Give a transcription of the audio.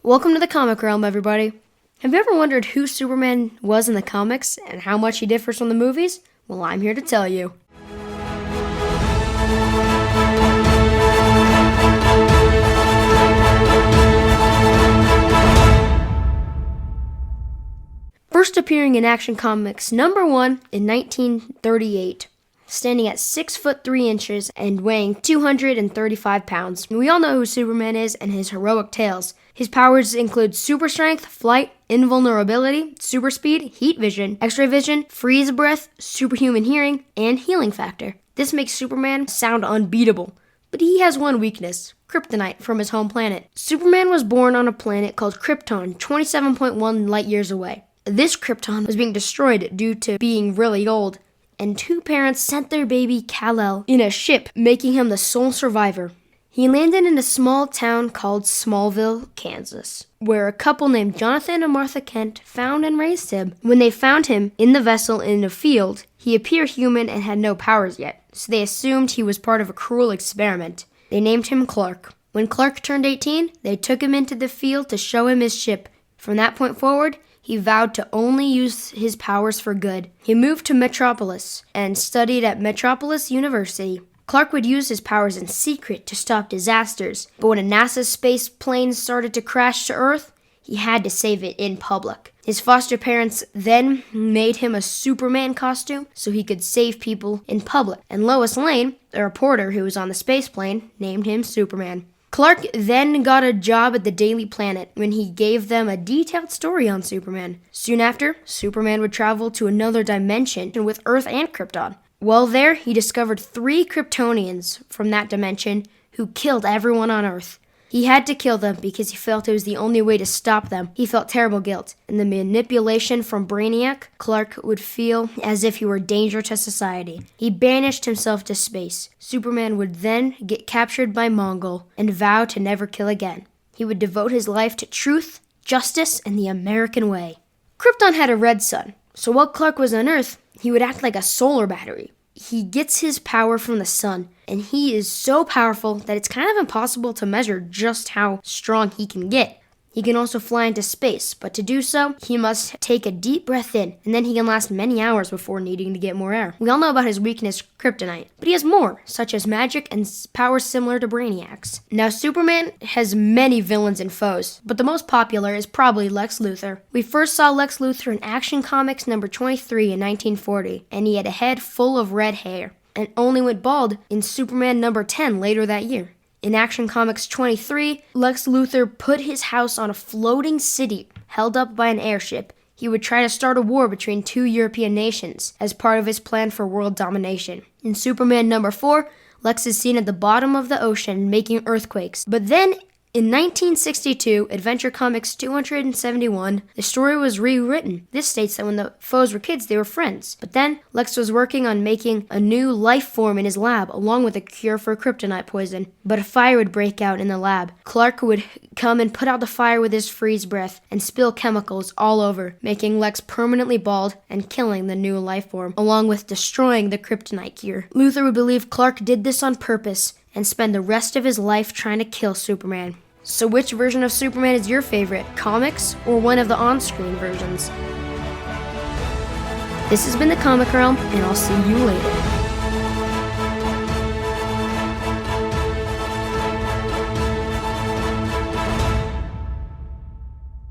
Welcome to the Comic Realm, everybody. Have you ever wondered who Superman was in the comics and how much he differs from the movies? Well, I'm here to tell you. First appearing in Action Comics #1 in 1938. Standing at 6'3" and weighing 235 pounds. We all know who Superman is and his heroic tales. His powers include super strength, flight, invulnerability, super speed, heat vision, x-ray vision, freeze breath, superhuman hearing, and healing factor. This makes Superman sound unbeatable. But he has one weakness: kryptonite from his home planet. Superman was born on a planet called Krypton, 27.1 light years away. This Krypton was being destroyed due to being really old, and two parents sent their baby Kal-El in a ship, making him the sole survivor. He landed in a small town called Smallville, Kansas, where a couple named Jonathan and Martha Kent found and raised him. When they found him in the vessel in a field, he appeared human and had no powers yet, so they assumed he was part of a cruel experiment. They named him Clark. When Clark turned 18, they took him into the field to show him his ship. From that point forward, he vowed to only use his powers for good. He moved to Metropolis and studied at Metropolis University. Clark would use his powers in secret to stop disasters, but when a NASA space plane started to crash to Earth, he had to save it in public. His foster parents then made him a Superman costume so he could save people in public, and Lois Lane, a reporter who was on the space plane, named him Superman. Clark then got a job at the Daily Planet when he gave them a detailed story on Superman. Soon after, Superman would travel to another dimension with Earth and Krypton. While there, he discovered 3 Kryptonians from that dimension who killed everyone on Earth. He had to kill them because he felt it was the only way to stop them. He felt terrible guilt. And the manipulation from Brainiac, Clark would feel as if he were a danger to society. He banished himself to space. Superman would then get captured by Mongol and vow to never kill again. He would devote his life to truth, justice, and the American way. Krypton had a red sun, so while Clark was on Earth, he would act like a solar battery. He gets his power from the sun, and he is so powerful that it's kind of impossible to measure just how strong he can get. He can also fly into space, but to do so, he must take a deep breath in, and then he can last many hours before needing to get more air. We all know about his weakness, kryptonite, but he has more, such as magic and powers similar to Brainiac's. Now, Superman has many villains and foes, but the most popular is probably Lex Luthor. We first saw Lex Luthor in Action Comics #23 in 1940, and he had a head full of red hair, and only went bald in Superman #10 later that year. In Action Comics 23, Lex Luthor put his house on a floating city held up by an airship. He would try to start a war between 2 European nations as part of his plan for world domination. In Superman #4, Lex is seen at the bottom of the ocean making earthquakes. But then, in 1962, Adventure Comics 271, the story was rewritten. This states that when the foes were kids, they were friends. But then, Lex was working on making a new life form in his lab, along with a cure for kryptonite poison. But a fire would break out in the lab. Clark would come and put out the fire with his freeze breath and spill chemicals all over, making Lex permanently bald and killing the new life form, along with destroying the kryptonite cure. Luthor would believe Clark did this on purpose and spend the rest of his life trying to kill Superman. So which version of Superman is your favorite, comics or one of the on-screen versions? This has been the Comic Realm, and I'll see you later.